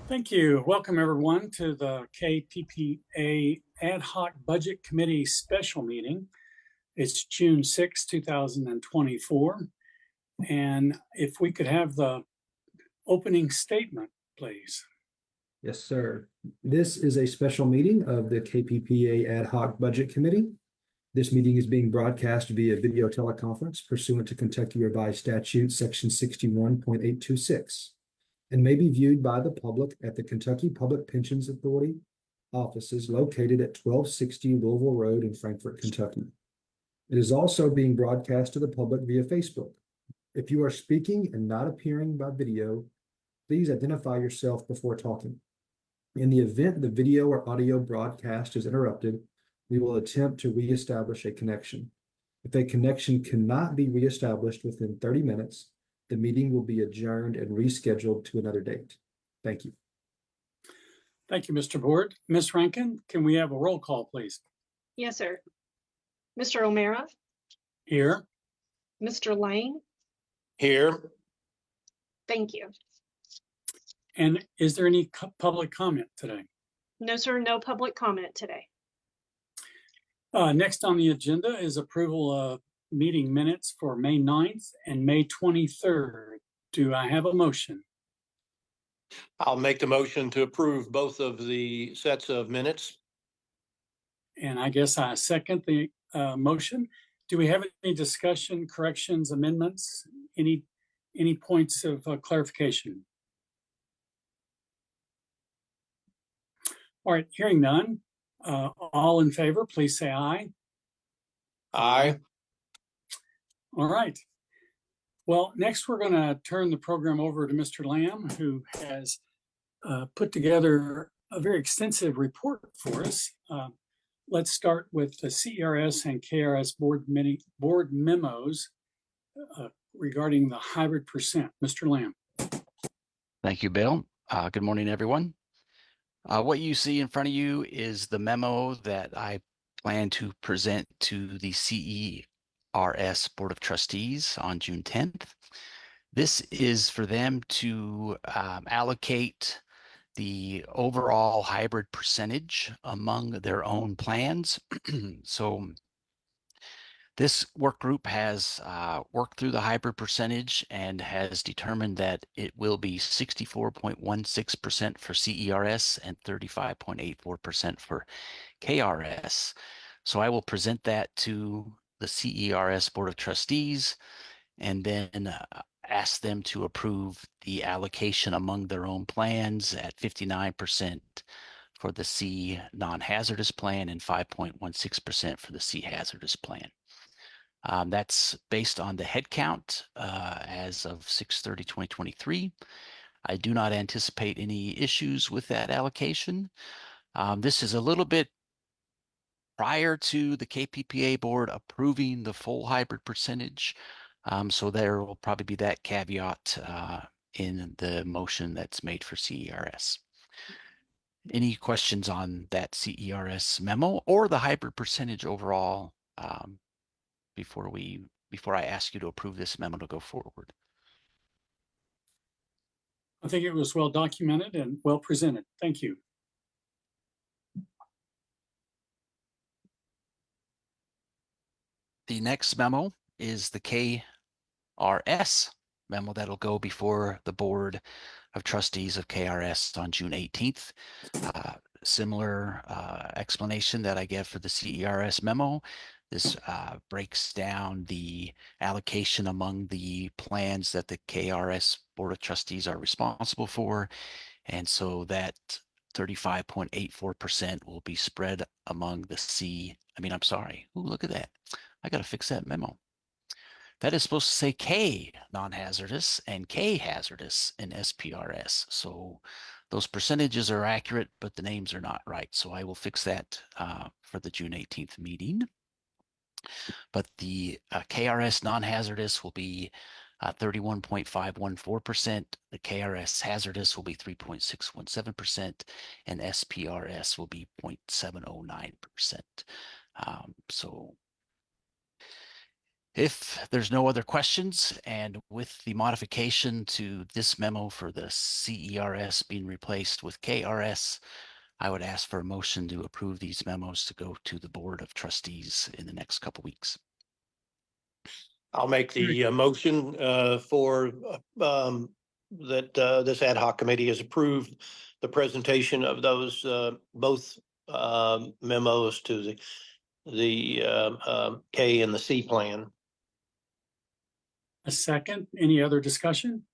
Thank you. Welcome, everyone, to the KPPA Ad Hoc Budget Committee Special Meeting. It's June 6, 2024. And if we could have the opening statement, please. Yes, sir. This is a special meeting of the KPPA Ad Hoc Budget Committee. This meeting is being broadcast via video teleconference pursuant to Kentucky Revised Statute, Section 61.826, and may be viewed by the public at the Kentucky Public Pensions Authority offices located at 1260 Louisville Road in Frankfort, Kentucky. It is also being broadcast to the public via Facebook. If you are speaking and not appearing by video, please identify yourself before talking. In the event the video or audio broadcast is interrupted, we will attempt to reestablish a connection. If a connection cannot be reestablished within 30 minutes, the meeting will be adjourned and rescheduled to another date. Thank you. Thank you, Mr. Board. Ms. Rankin, can we have a roll call, please? Yes, sir. Mr. O'Mara. Here. Mr. Lane. Here. Thank you. And is there any public comment today? No, sir. No public comment today. Next on the agenda is approval of meeting minutes for May 9th and May 23rd. Do I have a motion? I'll make the motion to approve both of the sets of minutes. And I guess I second the motion. Do we have any discussion, corrections, amendments, any points of clarification? All right, hearing none. All in favor, please say aye. Aye. All right. Well, next we're going to turn the program over to Mr. Lamb, who has put together a very extensive report for us. Let's start with the CERS and KRS board memos regarding the hybrid percent. Mr. Lamb. Thank you, Bill. Good morning, everyone. What you see in front of you is the memo that I plan to present to the CERS Board of Trustees on June 10th. This is for them to allocate the overall hybrid percentage among their own plans. So this work group has worked through the hybrid percentage and has determined that it will be 64.16% for CERS and 35.84% for KRS. So I will present that to the CERS Board of Trustees and then ask them to approve the allocation among their own plans at 59% for the C non-hazardous plan and 5.16% for the C hazardous plan. That's based on the head count as of 6/30/2023. I do not anticipate any issues with that allocation. This is a little bit prior to the KPPA board approving the full hybrid percentage. So there will probably be that caveat in the motion that's made for CERS. Any questions on that CERS memo or the hybrid percentage overall before I ask you to approve this memo to go forward? I think it was well documented and well presented. Thank you. The next memo is the KRS memo that'll go before the Board of Trustees of KRS on June 18th. Similar explanation that I gave for the CERS memo. This breaks down the allocation among the plans that the KRS Board of Trustees are responsible for. And so that 35.84% will be spread among the look at that. I got to fix that memo. That is supposed to say K non-hazardous and K hazardous in SPRS. So those percentages are accurate, but the names are not right. So I will fix that for the June 18th meeting. But the KRS non-hazardous will be 31.514%. The KRS hazardous will be 3.617%, and SPRS will be 0.709%. So If there's no other questions, and with the modification to this memo for the CERS being replaced with KRS, I would ask for a motion to approve these memos to go to the Board of Trustees in the next couple weeks. I'll make the motion for that this ad hoc committee has approved the presentation of those both memos to the K and the C plan. A second, any other discussion?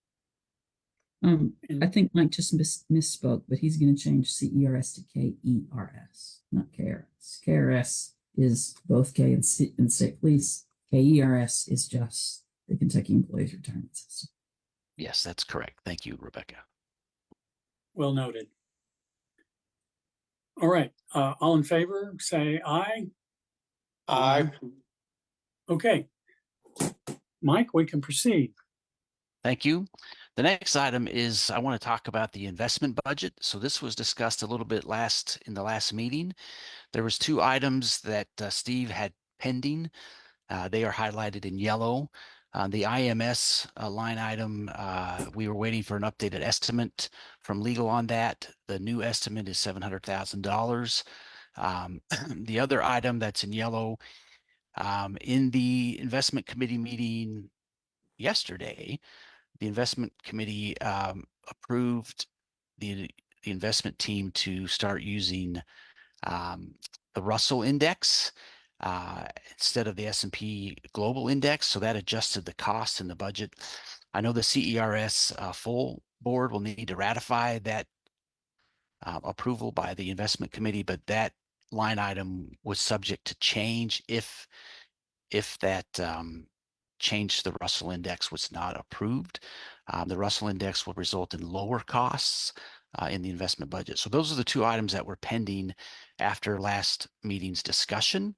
I think Mike just misspoke, but he's going to change CERS to KERS, not KRS. KRS is both K and C and state police. KERS is just the Kentucky Employees Retirement System. Yes, that's correct. Thank you, Rebecca. Well noted. All right, all in favor, say aye. Aye. Okay. Mike, we can proceed. Thank you. The next item is I want to talk about the investment budget. So this was discussed a little bit in the last meeting. There was two items that Steve had pending. They are highlighted in yellow. The IMS line item, we were waiting for an updated estimate from legal on that. The new estimate is $700,000. The other item that's in yellow, in the investment committee meeting yesterday, the investment committee approved the investment team to start using the Russell Index instead of the S&P Global Index. So that adjusted the cost in the budget. I know the CERS full board will need to ratify that approval by the investment committee, but that line item was subject to change if that change to the Russell Index was not approved. The Russell Index will result in lower costs in the investment budget. So those are the two items that were pending after last meeting's discussion.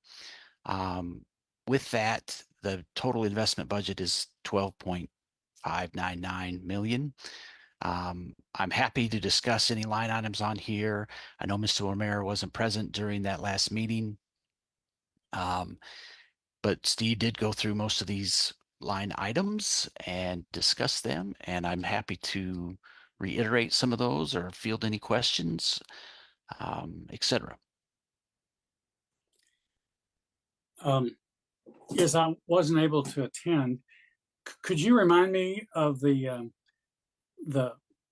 With that, the total investment budget is $12.599 million. I'm happy to discuss any line items on here. I know Mr. O'Meara wasn't present during that last meeting. But Steve did go through most of these line items and discuss them, and I'm happy to reiterate some of those or field any questions, etc. Yes, I wasn't able to attend. Could you remind me of the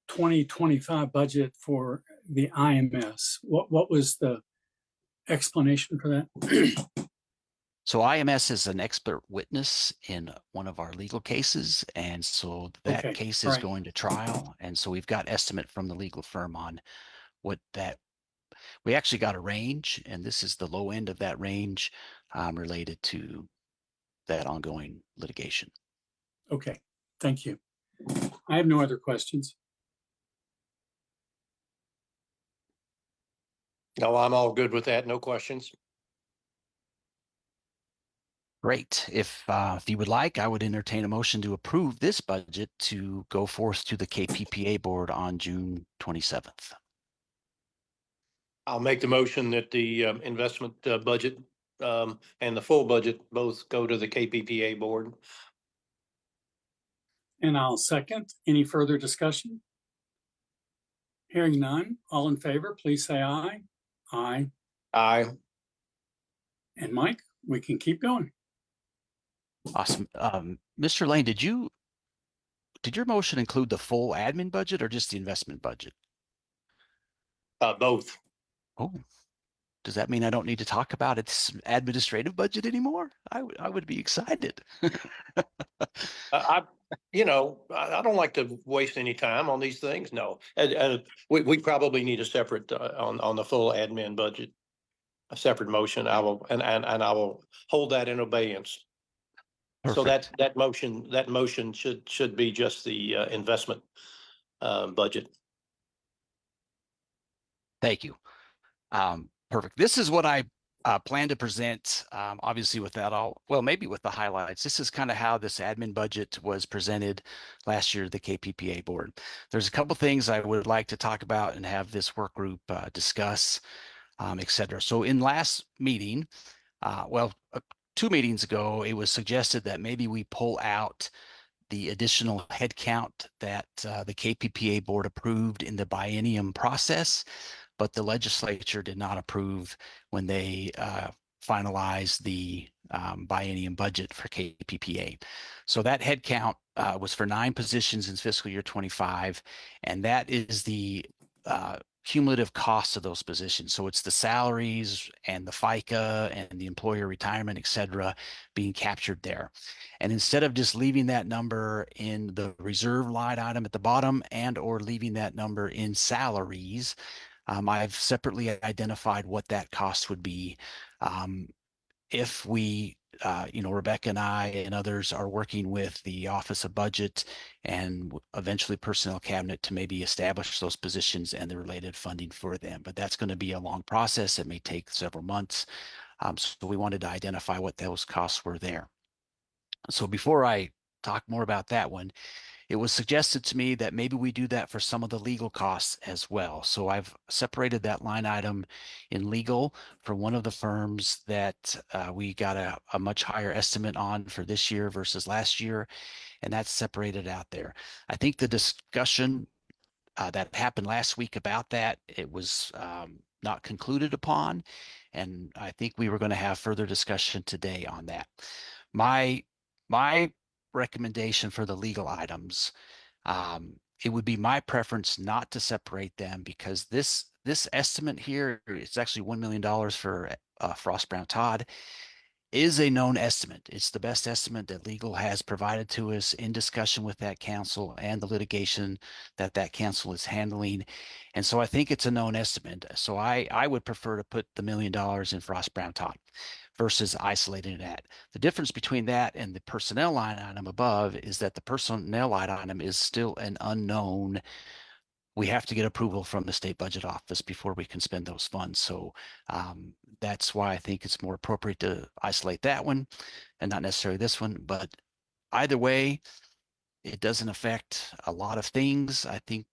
2025 budget for the IMS? What was the explanation for that? So IMS is an expert witness in one of our legal cases, and so that Okay, case all is right. going to trial, and so we've got estimate from the legal firm on what that. We actually got a range, and this is the low end of that range related to that ongoing litigation. Okay, thank you. I have no other questions. No, I'm all good with that. No questions. Great. If you would like, I would entertain a motion to approve this budget to go forth to the KPPA board on June 27th. I'll make the motion that the investment budget and the full budget both go to the KPPA board. And I'll second. Any further discussion? Hearing none, all in favor, please say aye. Aye. Aye. And Mike, we can keep going. Awesome. Mr. Lane, did your motion include the full admin budget or just the investment budget? Both. Oh, does that mean I don't need to talk about its administrative budget anymore? I would be excited. I don't like to waste any time on these things. No, we probably need a separate on the full admin budget, a separate motion. I will and I will hold that in abeyance. So Perfect. that motion should be just the investment budget. Thank you. Perfect. This is what I plan to present, obviously without maybe with the highlights. This is kind of how this admin budget was presented last year to the KPPA board. There's a couple things I would like to talk about and have this work group discuss, etc. So in last meeting, 2 meetings ago, it was suggested that maybe we pull out the additional headcount that the KPPA board approved in the biennium process, but the legislature did not approve when they finalized the biennium budget for KPPA. So that headcount was for 9 positions in fiscal year 25, and that is the cumulative cost of those positions. So it's the salaries and the FICA and the employer retirement, et cetera, being captured there. And instead of just leaving that number in the reserve line item at the bottom and or leaving that number in salaries, I've separately identified what that cost would be if we, Rebecca and I and others are working with the Office of Budget and eventually Personnel Cabinet to maybe establish those positions and the related funding for them. But that's going to be a long process. It may take several months. So we wanted to identify what those costs were there. So before I talk more about that one, it was suggested to me that maybe we do that for some of the legal costs as well. So I've separated that line item in legal for one of the firms that we got a much higher estimate on for this year versus last year, and that's separated out there. I think the discussion that happened last week about that, it was not concluded upon, and I think we were going to have further discussion today on that. My recommendation for the legal items, it would be my preference not to separate them because this estimate here, it's actually $1 million for Frost Brown Todd, is a known estimate. It's the best estimate that legal has provided to us in discussion with that counsel and the litigation that counsel is handling. And so I think it's a known estimate. So I would prefer to put the $1 million in Frost Brown Todd versus isolating that. The difference between that and the personnel line item above is that the personnel line item is still an unknown. We have to get approval from the state budget office before we can spend those funds. So that's why I think it's more appropriate to isolate that one and not necessarily this one. But either way, it doesn't affect a lot of things. I think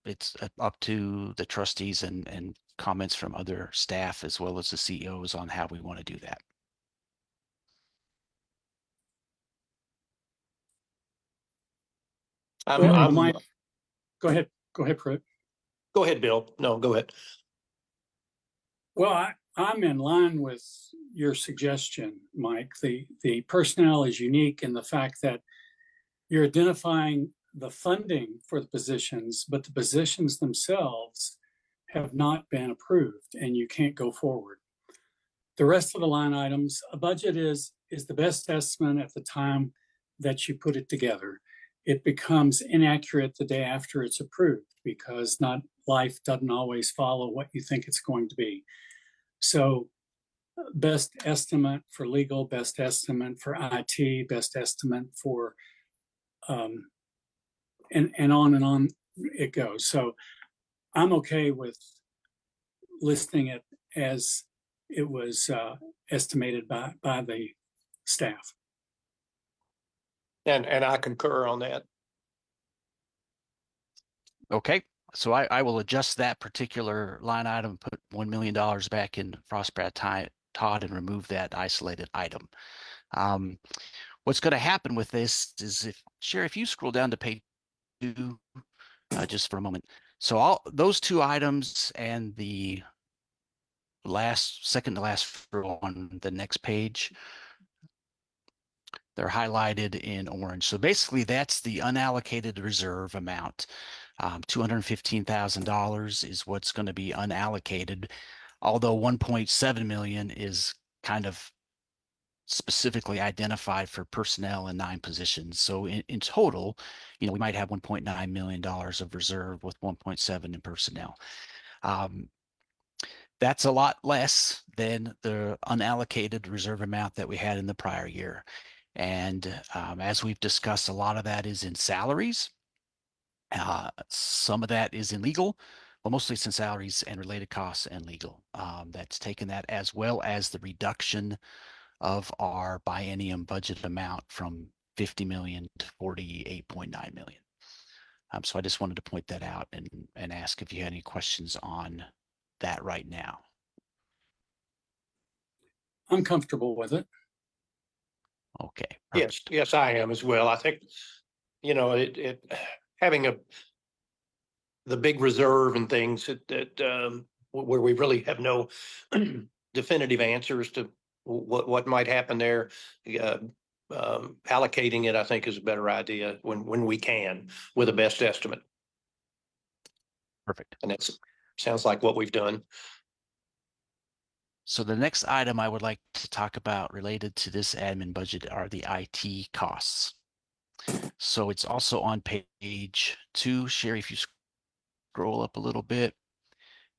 it's up to the trustees and comments from other staff as well as the CEOs on how we want to do that. Mike, go ahead, Pruitt. Go ahead, Bill. No, go ahead. Well, I'm in line with your suggestion, Mike. The personnel is unique in the fact that you're identifying the funding for the positions, but the positions themselves have not been approved and you can't go forward. The rest of the line items, a budget is the best estimate at the time that you put it together. It becomes inaccurate the day after it's approved because life doesn't always follow what you think it's going to be. So best estimate for legal, best estimate for IT, best estimate for and on it goes. So I'm okay with listing it as it was estimated by the staff. And I concur on that. Okay, so I will adjust that particular line item, put $1 million back in Frost Brown Todd and remove that isolated item. What's going to happen with this is if you scroll down to page 2 just for a moment. So those 2 items and the second to last row on the next page, they're highlighted in orange. So basically that's the unallocated reserve amount. $215,000 is what's going to be unallocated, although 1.7 million is kind of specifically identified for personnel in 9 positions. So in total, we might have $1.9 million of reserve with 1.7 in personnel. That's a lot less than the unallocated reserve amount that we had in the prior year. And as we've discussed, a lot of that is in salaries. Some of that is in legal, well, mostly it's in salaries and related costs and legal. That's taken that as well as the reduction of our biennium budget amount from 50 million to 48.9 million. So I just wanted to point that out and ask if you had any questions on that right now. I'm comfortable with it. Okay. Yes, Perfect. yes, I am as well. I think, having the big reserve and things where we really have no definitive answers to what might happen there. Uh, Allocating it, I think, is a better idea when we can with a best estimate. Perfect. And that sounds like what we've done. So the next item I would like to talk about related to this admin budget are the IT costs. So it's also on page 2. Sherry, if you scroll up a little bit,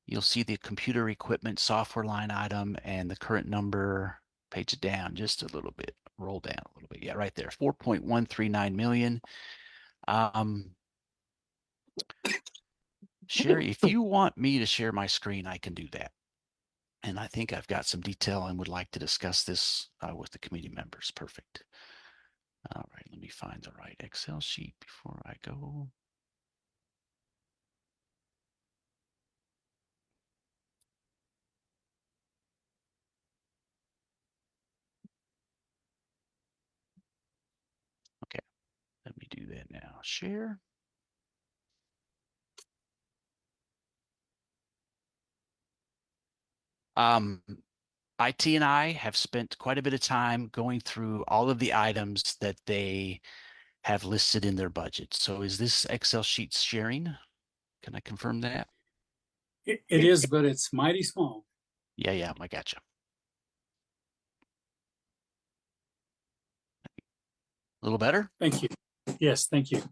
you'll see the computer equipment software line item and the current number. Page it down just a little bit, roll down a little bit. Yeah, right there, 4.139 million. Sherry, if you want me to share my screen, I can do that. And I think I've got some detail and would like to discuss this with the committee members. Perfect. All right, let me find the right Excel sheet before I go. Okay, let me do that now. Share. IT and I have spent quite a bit of time going through all of the items that they have listed in their budget. So is this Excel sheet sharing? Can I confirm that? It is, but it's mighty small. Yeah, I gotcha. A little better? Thank you. Yes, thank you.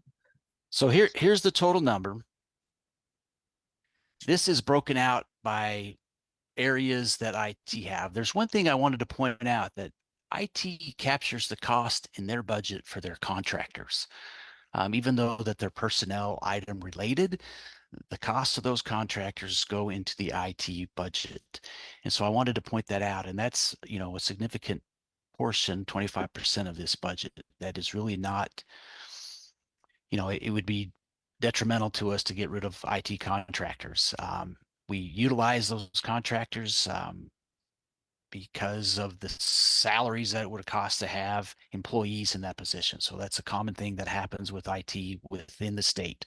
So here's the total number. This is broken out by areas that IT have. There's one thing I wanted to point out, that IT captures the cost in their budget for their contractors. Even though that they're personnel item related, the cost of those contractors go into the IT budget. And so I wanted to point that out. And that's, a significant portion, 25% of this budget that is really not, it would be detrimental to us to get rid of IT contractors. We utilize those contractors because of the salaries that it would cost to have employees in that position. So that's a common thing that happens with IT within the state.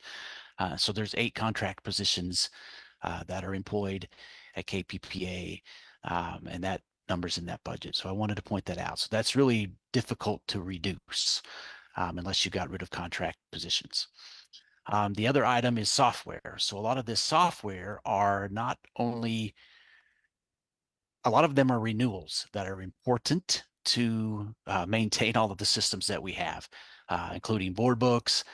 So there's 8 contract positions that are employed at KPPA, and that number's in that budget. So I wanted to point that out. So that's really difficult to reduce unless you got rid of contract positions. The other item is software. So a lot of this software are not only, a lot of them are renewals that are important to maintain all of the systems that we have, including board books,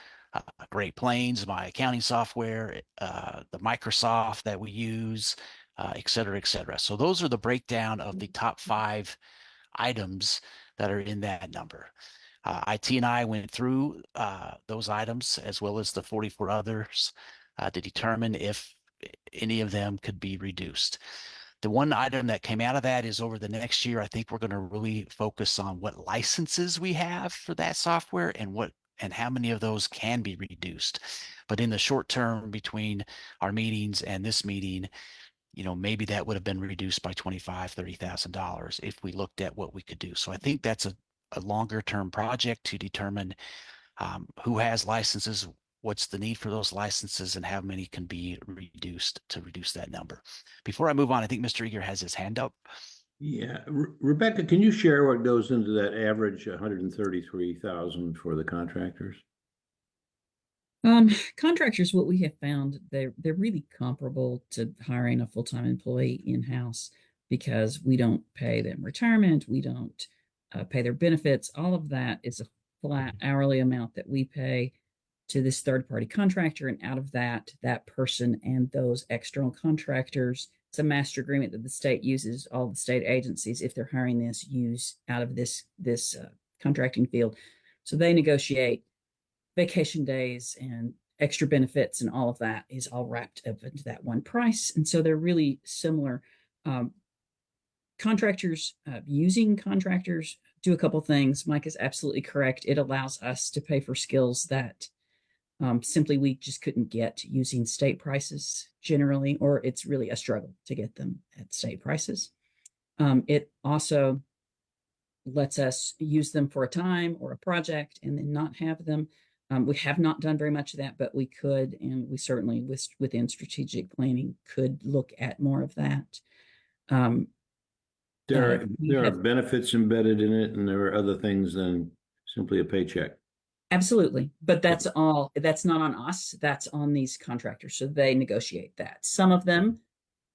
Great Plains, my accounting software, the Microsoft that we use, et cetera, et cetera. So those are the breakdown of the top 5 items that are in that number. IT and I went through those items as well as the 44 others to determine if any of them could be reduced. The one item that came out of that is over the next year, I think we're going to really focus on what licenses we have for that software and how many of those can be reduced. But in the short term between our meetings and this meeting, maybe that would have been reduced by $25,000, $30,000 if we looked at what we could do. So I think that's a longer term project to determine who has licenses, what's the need for those licenses, and how many can be reduced to reduce that number. Before I move on, I think Mr. Eager has his hand up. Yeah, Rebecca, can you share what goes into that average 133,000 for the contractors? Contractors, what we have found, they're really comparable to hiring a full-time employee in-house, because we don't pay them retirement, we don't pay their benefits. All of that is a flat hourly amount that we pay to this third-party contractor, and out of that, that person and those external contractors, it's a master agreement that the state uses. All the state agencies, if they're hiring this, use out of this contracting field. So they negotiate vacation days and extra benefits, and all of that is all wrapped up into that one price. And so they're really similar. Contractors, using contractors, do a couple things. Mike is absolutely correct. It allows us to pay for skills that simply we just couldn't get using state prices generally, or it's really a struggle to get them at state prices. It also lets us use them for a time or a project and then not have them. We have not done very much of that, but we could, and we certainly within strategic planning could look at more of that. There We are have- benefits embedded in it, and there are other things than simply a paycheck. Absolutely. But that's that's not on us. That's on these contractors. So they negotiate that. Some of them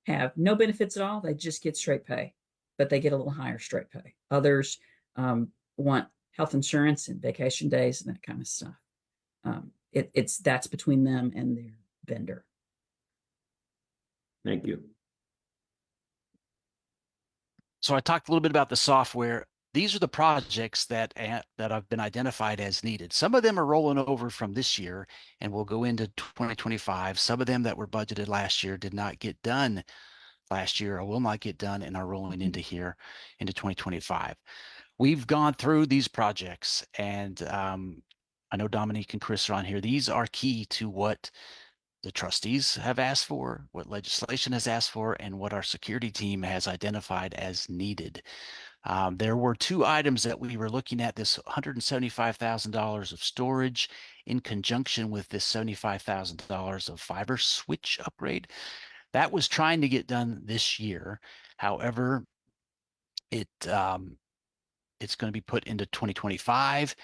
have no benefits at all. They just get straight pay, but they get a little higher straight pay. Others want health insurance and vacation days and that kind of stuff. That's between them and their vendor. Thank you. So I talked a little bit about the software. These are the projects that have been identified as needed. Some of them are rolling over from this year and will go into 2025. Some of them that were budgeted last year did not get done last year or will not get done and are rolling into here into 2025. We've gone through these projects, and I know Dominique and Chris are on here. These are key to what the trustees have asked for, what legislation has asked for, and what our security team has identified as needed. There were two items that we were looking at, this $175,000 of storage in conjunction with this $75,000 of fiber switch upgrade. That was trying to get done this year. However, it's going to be put into 2025.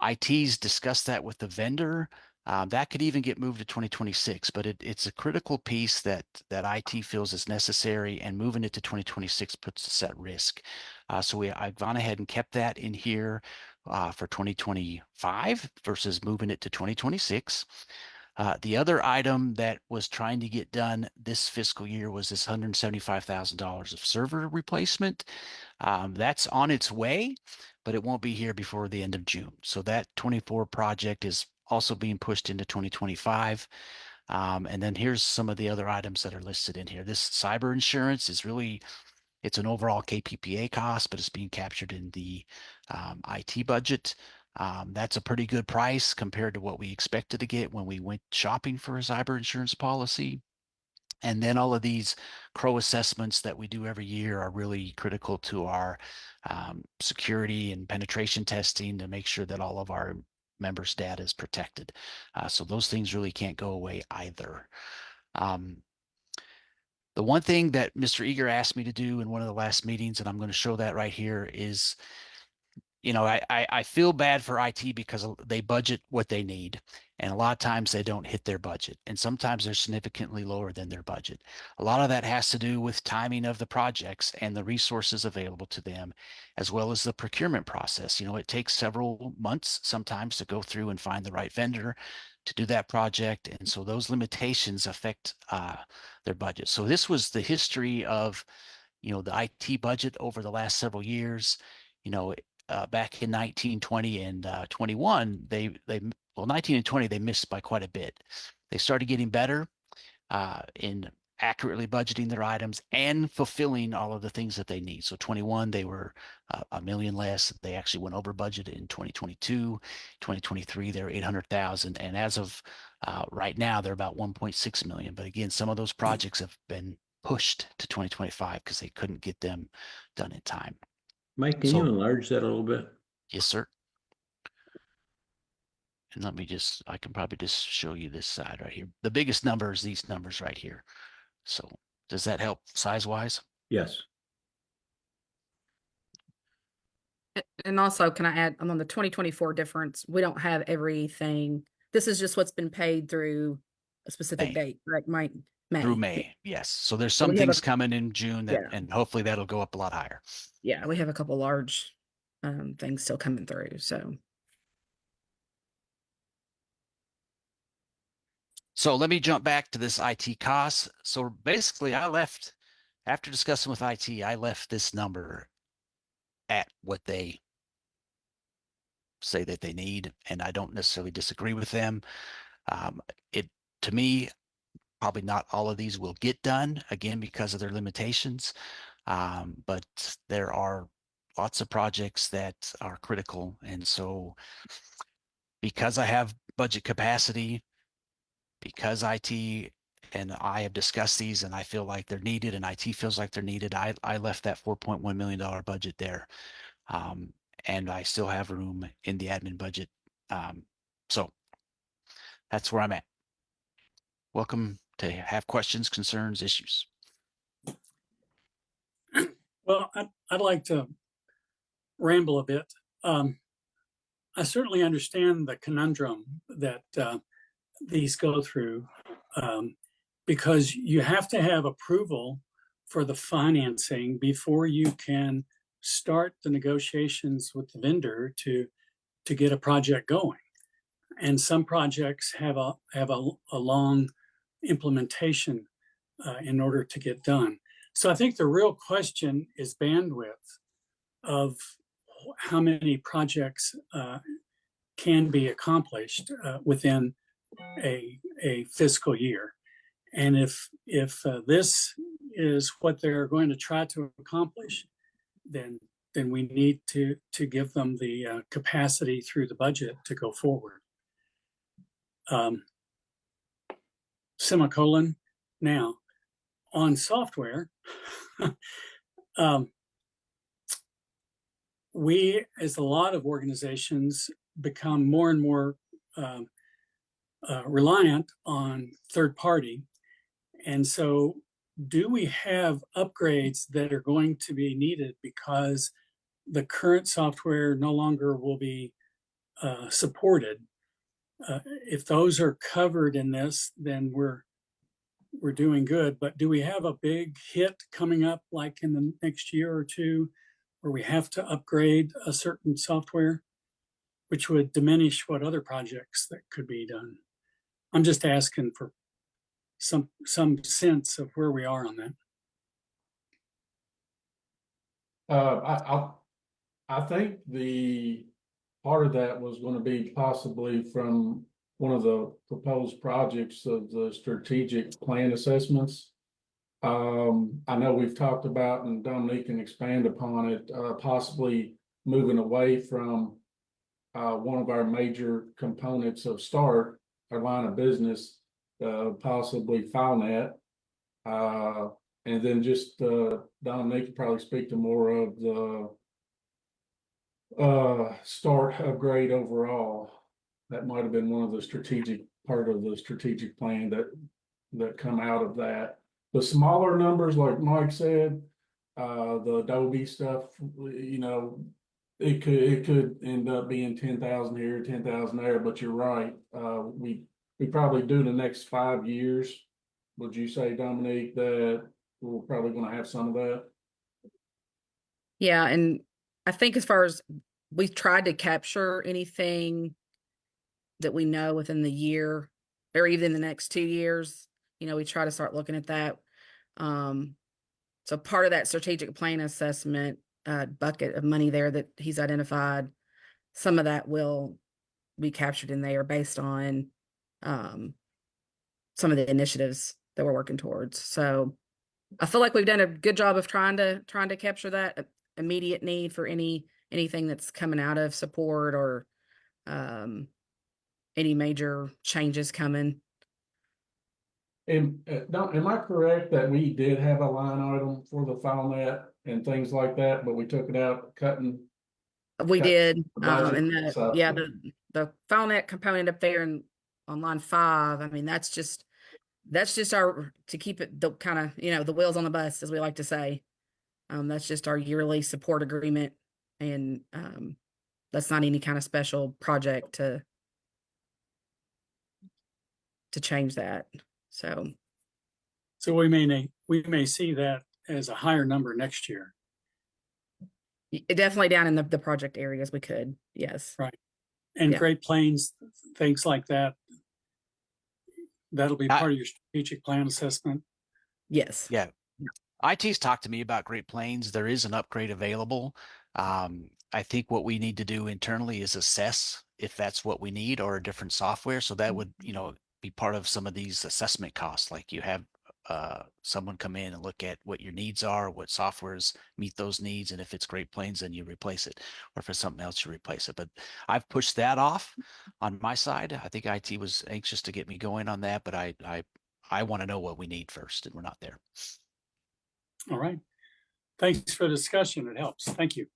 IT's discussed that with the vendor. That could even get moved to 2026, but it's a critical piece that IT feels is necessary, and moving it to 2026 puts us at risk. So I've gone ahead and kept that in here for 2025 versus moving it to 2026. The other item that was trying to get done this fiscal year was this $175,000 of server replacement. That's on its way, but it won't be here before the end of June. So that 24 project is also being pushed into 2025. And then here's some of the other items that are listed in here. This cyber insurance is really, it's an overall KPPA cost, but it's being captured in the IT budget. That's a pretty good price compared to what we expected to get when we went shopping for a cyber insurance policy. And then all of these CRO assessments that we do every year are really critical to our security and penetration testing to make sure that all of our members' data is protected. So those things really can't go away either. The one thing that Mr. Eager asked me to do in one of the last meetings, and I'm going to show that right here, is I feel bad for IT because they budget what they need, and a lot of times they don't hit their budget, and sometimes they're significantly lower than their budget. A lot of that has to do with timing of the projects and the resources available to them, as well as the procurement process. It takes several months sometimes to go through and find the right vendor to do that project, and so those limitations affect their budget. So this was the history of the IT budget over the last several years. Back in 19, 20, and 21, 19 and 20, they missed by quite a bit. They started getting better in accurately budgeting their items and fulfilling all of the things that they need. So 21, they were $1 million less. They actually went over budget in 2022. 2023, they're 800,000. And as of right now, they're about 1.6 million. But again, some of those projects have been pushed to 2025 because they couldn't get them done in time. Mike, can you enlarge that a little bit? Yes, sir. And I can probably just show you this side right here. The biggest number is these numbers right here. So does that help size-wise? Yes. And also, can I add, on the 2024 difference, we don't have everything. This is just what's been paid through a specific May. date, right? May. Through May, yes. So there's So some we have things coming in June Yeah. and hopefully that'll go up a lot higher. Yeah, we have a couple large things still coming through. So let me jump back to this IT cost. So basically after discussing with IT, I left this number at what they say that they need, and I don't necessarily disagree with them. To me, probably not all of these will get done, again, because of their limitations. But there are lots of projects that are critical. And so because I have budget capacity, because IT and I have discussed these, and I feel like they're needed, and IT feels like they're needed. I left that $4.1 million budget there, and I still have room in the admin budget. So that's where I'm at. Welcome to have questions, concerns, issues. Well, I'd like to ramble a bit. I certainly understand the conundrum that these go through, because you have to have approval for the financing before you can start the negotiations with the vendor to get a project going. And some projects have a long implementation in order to get done. So I think the real question is bandwidth of how many projects can be accomplished within a fiscal year. And if this is what they're going to try to accomplish, then we need to give them the capacity through the budget to go forward. Semicolon. Now, on software, we, as a lot of organizations, become more and more reliant on third party. And so do we have upgrades that are going to be needed because the current software no longer will be supported? If those are covered in this, then we're doing good. But do we have a big hit coming up like in the next year or two where we have to upgrade a certain software, which would diminish what other projects that could be done? I'm just asking for some sense of where we are on that. I think the part of that was going to be possibly from one of the proposed projects of the strategic plan assessments. I know we've talked about, and Dominique can expand upon it, possibly moving away from one of our major components of START, our line of business, possibly FileNet. And then just Dominique could probably speak to more of the START upgrade overall. That might have been one of the strategic part of the strategic plan that come out of that. The smaller numbers, like Mike said, the Adobe stuff, you know, it could end up being 10,000 here, 10,000 there. But you're right. We probably do the next 5 years. Would you say, Dominique, that we're probably going to have some of that? Yeah, and I think as far as we've tried to capture anything that we know within the year or even the next 2 years, you know, we try to start looking at that. So part of that strategic plan assessment bucket of money there that he's identified, some of that will be captured in there based on some of the initiatives that we're working towards. So I feel like we've done a good job of trying to capture that immediate need for anything that's coming out of support or any major changes coming. And am I correct that we did have a line item for the FileNet and things like that, but we took it out, cutting? We did, the budget, and so- the FileNet component up there and on line 5. I mean, that's just our, to keep it the kind of, you know, the wheels on the bus, as we like to say. That's just our yearly support agreement, and that's not any kind of special project to change that. So we may see that as a higher number next year. definitely down in the project areas we could, yes. Right. And Yeah. Great Plains, things like that. That'll be part of your strategic plan assessment. Yes. Yeah. IT's talked to me about Great Plains. There is an upgrade available. I think what we need to do internally is assess if that's what we need or a different software. So that would, you know, be part of some of these assessment costs. Like you have someone come in and look at what your needs are, what softwares meet those needs. And if it's Great Plains, then you replace it. Or if it's something else, you replace it. But I've pushed that off on my side. I think IT was anxious to get me going on that, but I I want to know what we need first, and we're not there. All right. Thanks for the discussion. It helps. Thank you.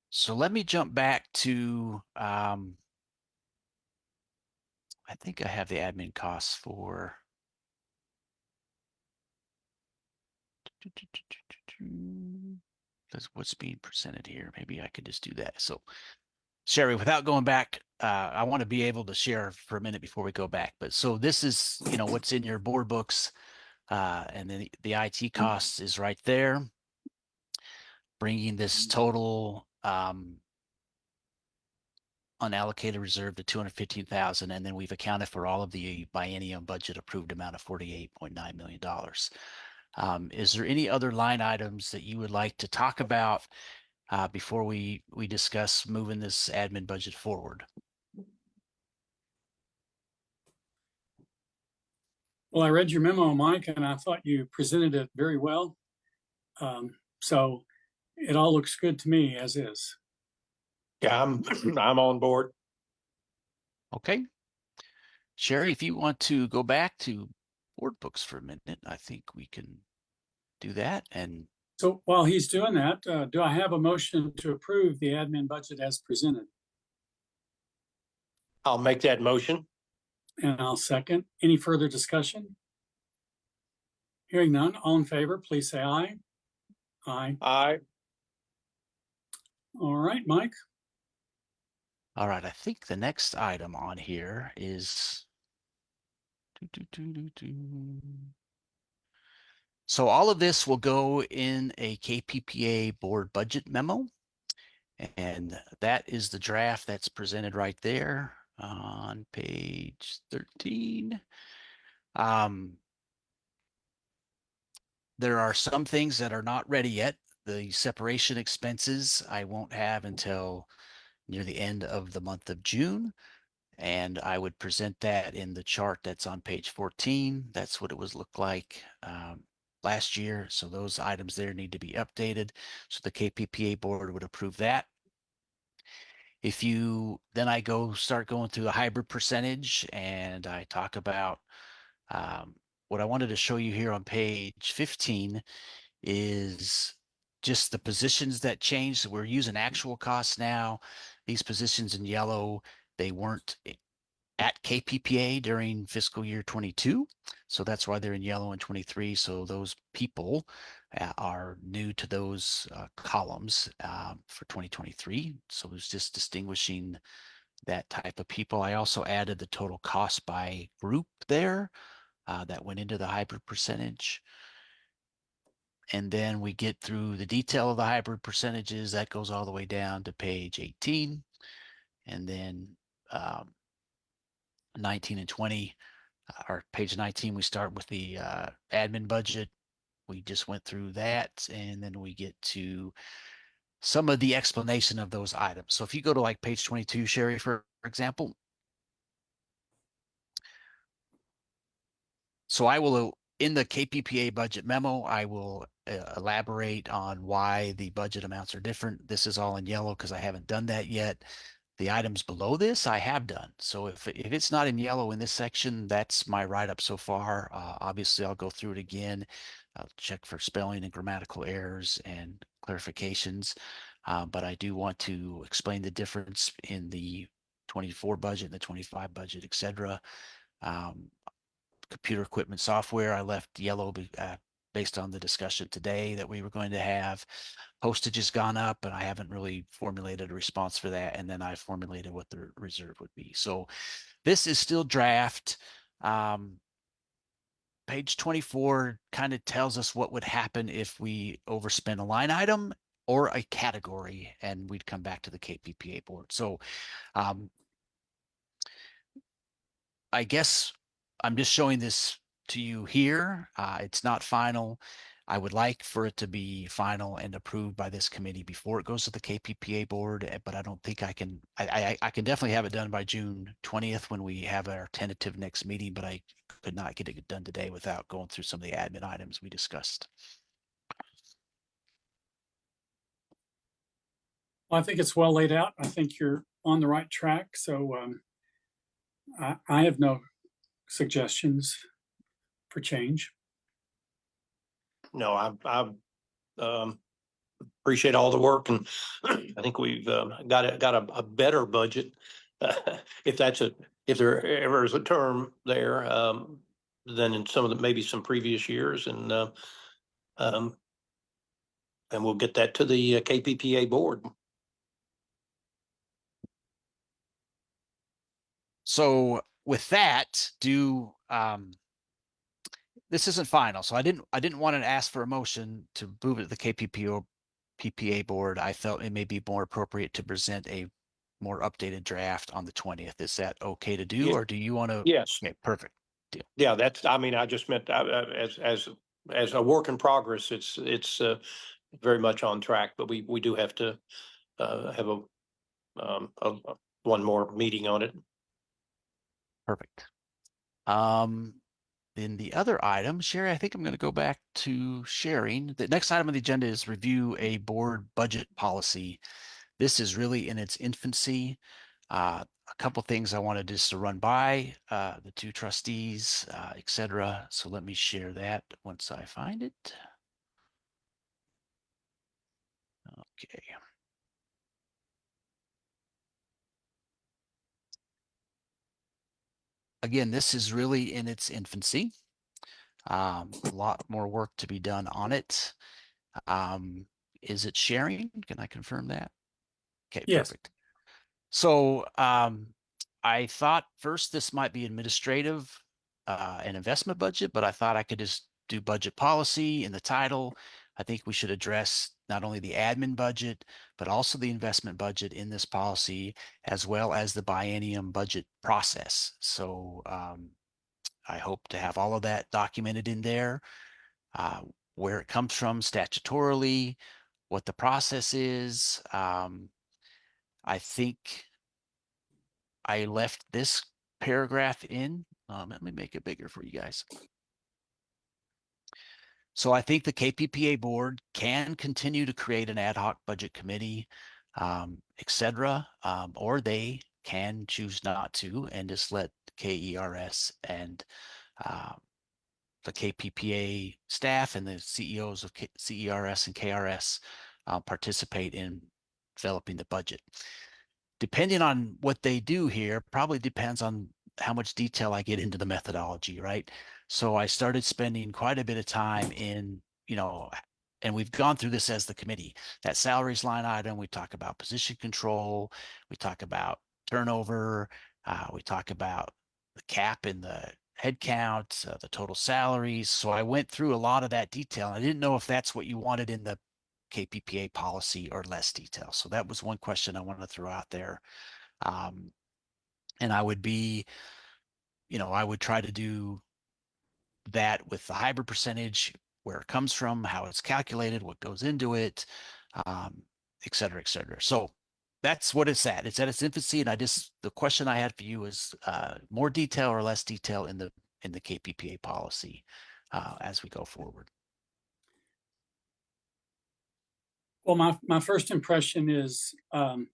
So let me jump back to, I think I have the admin costs for. That's what's being presented here. Maybe I could just do that. So Sherry, without going back, I want to be able to share for a minute before we go back. But so this is, what's in your board books, and then the IT costs is right there, bringing this total unallocated reserve to 215,000, and then we've accounted for all of the biennium budget approved amount of $48.9 million. Is there any other line items that you would like to talk about before we discuss moving this admin budget forward? Well, I read your memo, Mike, and I thought you presented it very well. So it all looks good to me as is. Yeah, I'm on board. Okay. Sherry, if you want to go back to board books for a minute, I think we can do that. And So while he's doing that, do I have a motion to approve the admin budget as presented? I'll make that motion. And I'll second. Any further discussion? Hearing none, all in favor, please say aye. Aye. Aye. All right, Mike. all right, I think the next item on here is. So all of this will go in a KPPA board budget memo. And that is the draft that's presented right there on page 13. There are some things that are not ready yet. The separation expenses I won't have until near the end of the month of June. And I would present that in the chart that's on page 14. That's what it was look like last year. So those items there need to be updated. So the KPPA board would approve that. If you, then I start going through the hybrid percentage, and I talk about what I wanted to show you here on page 15 is just the positions that changed. We're using actual costs now. These positions in yellow, they weren't at KPPA during fiscal year 22. So that's why they're in yellow in 23. So those people are new to those columns for 2023. So it was just distinguishing that type of people. I also added the total cost by group there that went into the hybrid percentage. And then we get through the detail of the hybrid percentages. That goes all the way down to page 18. And then 19 and 20, or page 19, we start with the admin budget. We just went through that, and then we get to some of the explanation of those items. So if you go to like page 22, Sherry, for example. So I will, in the KPPA budget memo, I will elaborate on why the budget amounts are different. This is all in yellow because I haven't done that yet. The items below this I have done. So if it's not in yellow in this section, that's my write-up so far. Obviously, I'll go through it again. I'll check for spelling and grammatical errors and clarifications. But I do want to explain the difference in the 24 budget and the 25 budget, et cetera. Computer equipment software, I left yellow based on the discussion today that we were going to have. Postage has gone up, and I haven't really formulated a response for that. And then I formulated what the reserve would be. So this is still draft. Page 24 kind of tells us what would happen if we overspend a line item or a category, and we'd come back to the KPPA board. So I guess I'm just showing this to you here. It's not final. I would like for it to be final and approved by this committee before it goes to the KPPA board, but I don't think I can. I can definitely have it done by June 20th when we have our tentative next meeting, but I could not get it done today without going through some of the admin items we discussed. I think it's well laid out. I think you're on the right track. So I have no suggestions for change. No, I appreciate all the work, and I think we've got a better budget. If if there ever is a term there, than in some of the, maybe some previous years, um, and we'll get that to the KPPA board. So with that, this isn't final, so I didn't want to ask for a motion to move it to the PPA board. I felt it may be more appropriate to present a more updated draft on the 20th. Is that okay to do, Yeah. or do you want to? Yes. Okay, perfect. Yeah, I mean, I just meant as a work in progress, it's very much on track, but we do have to have one more meeting on it. Perfect. Then the other item, Sherry, I think I'm going to go back to sharing. The next item on the agenda is review a board budget policy. This is really in its infancy. A couple things I wanted just to run by the two trustees, etc. So let me share that once I find it. Okay. Again, this is really in its infancy. A lot more work to be done on it. Is it sharing? Can I confirm that? Okay, Yes. perfect. So I thought first this might be administrative and investment budget, but I thought I could just do budget policy in the title. I think we should address not only the admin budget, but also the investment budget in this policy, as well as the biennium budget process. So I hope to have all of that documented in there, where it comes from statutorily, what the process is. I think I left this paragraph in. Let me make it bigger for you guys. So I think the KPPA board can continue to create an ad hoc budget committee, etc., or they can choose not to and just let KERS and the KPPA staff and the CEOs of CERS and KRS participate in developing the budget. Depending on what they do here, probably depends on how much detail I get into the methodology, right? So I started spending quite a bit of time in, and we've gone through this as the committee, that salaries line item, we talk about position control, we talk about turnover, we talk about the cap in the head count, the total salaries. So I went through a lot of that detail. I didn't know if that's what you wanted in the KPPA policy or less detail. So that was one question I wanted to throw out there. And I would try to do that with the hybrid percentage, where it comes from, how it's calculated, what goes into it, et cetera, et cetera. So that's what it's at. It's at its infancy. And the question I had for you is more detail or less detail in the KPPA policy as we go forward. Well, my first impression is I'm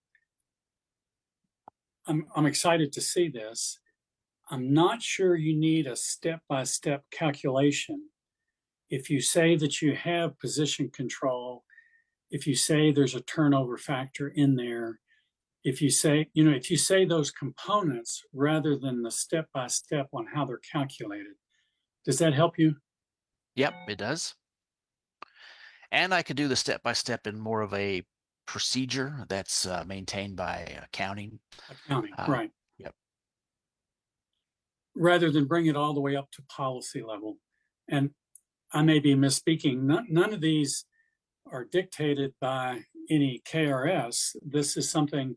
excited to see this. I'm not sure you need a step-by-step calculation. If you say that you have position control, if you say there's a turnover factor in there, if you say those components rather than the step-by-step on how they're calculated, does that help you? Yep, it does. And I could do the step-by-step in more of a procedure that's maintained by accounting. Accounting, right. Yep. Rather than bring it all the way up to policy level. And I may be misspeaking. None of these are dictated by any KRS. This is something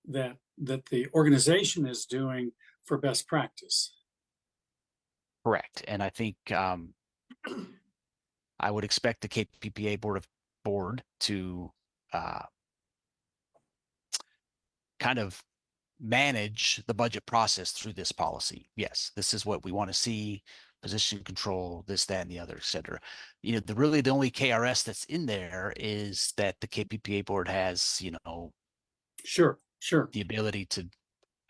that the organization is doing for best practice. Correct. And I think I would expect the KPPA board to kind of manage the budget process through this policy. Yes, this is what we want to see. position control, this, that, and the other, et cetera. You know, really the only KRS that's in there is that the KPPA board has, you know, Sure, sure. the ability to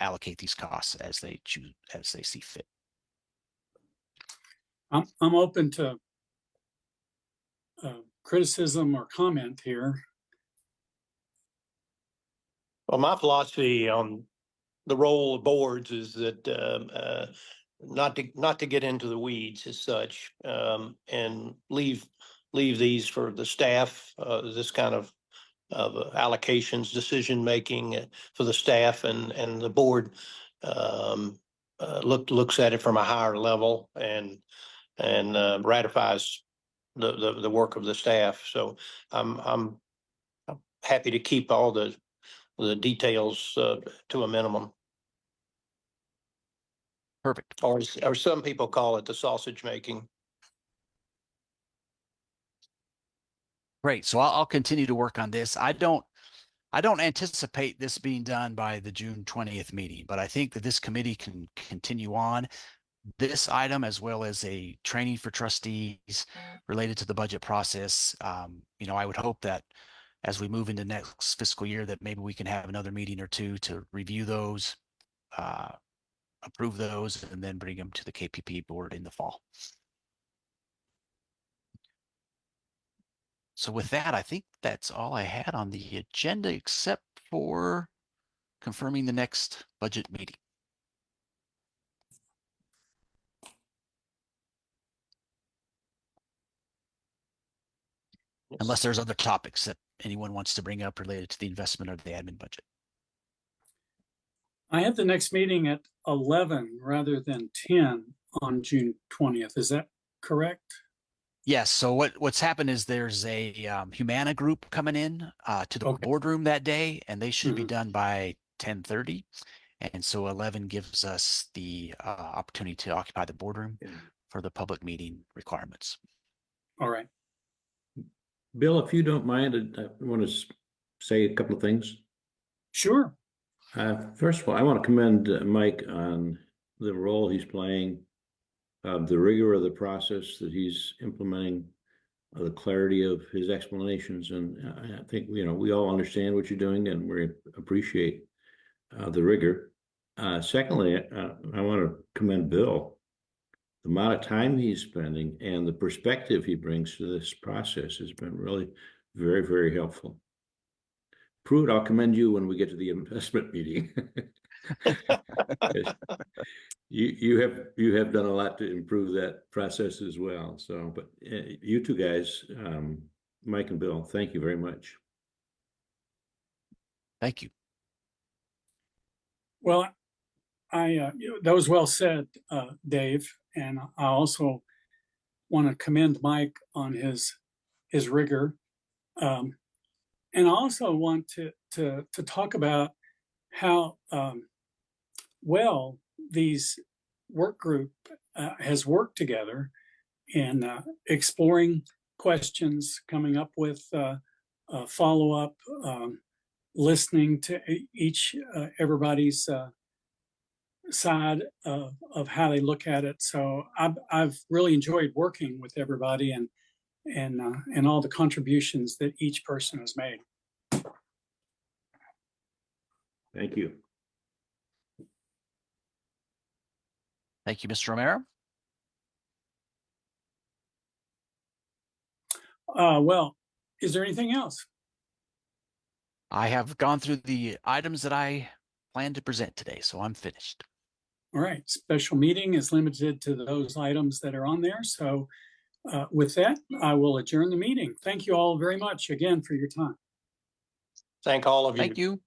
allocate these costs as they choose, as they see fit. I'm open to criticism or comment here. Well, my philosophy on the role of boards is that not to get into the weeds as such, and leave these for the staff. This kind of allocations, decision making for the staff, and the board looks at it from a higher level and ratifies the work of the staff. So I'm happy to keep all the details to a minimum. Perfect. Or some people call it the sausage making. Great. So I'll continue to work on this. I don't anticipate this being done by the June 20th meeting, but I think that this committee can continue on this item as well as a training for trustees related to the budget process. You know, I would hope that as we move into next fiscal year, that maybe we can have another meeting or two to review those, approve those, and then bring them to the KPP board in the fall. So with that, I think that's all I had on the agenda, except for confirming the next budget meeting. Unless there's other topics that anyone wants to bring up related to the investment or the admin budget. I have the next meeting at 11 rather than 10 on June 20th. Is that correct? Yes. So what's happened is there's a Humana group coming in to the boardroom that day, and they should be done by 10:30. And so 11 gives us the opportunity to occupy the boardroom for the public meeting requirements. All right. Bill, if you don't mind, I want to say a couple of things. Sure. First of all, I want to commend Mike on the role he's playing, the rigor of the process that he's implementing, the clarity of his explanations. And I think, you know, we all understand what you're doing and we appreciate the rigor. Secondly, I want to commend Bill. The amount of time he's spending and the perspective he brings to this process has been really very, very helpful. Pruitt, I'll commend you when we get to the investment meeting. you have done a lot to improve that process as well. So, but you two guys, Mike and Bill, thank you very much. Thank you. Well, that was well said, Dave. And I also want to commend Mike on his rigor. And I also want to talk about how well these work group has worked together in exploring questions, coming up with follow-up, listening to everybody's side of how they look at it. So I've really enjoyed working with everybody and all the contributions that each person has made. Thank you. Thank you, Mr. Romero. Well, is there anything else? I have gone through the items that I plan to present today, so I'm finished. All right, special meeting is limited to those items that are on there. So with that, I will adjourn the meeting. Thank you all very much again for your time. Thank all of you. Thank you.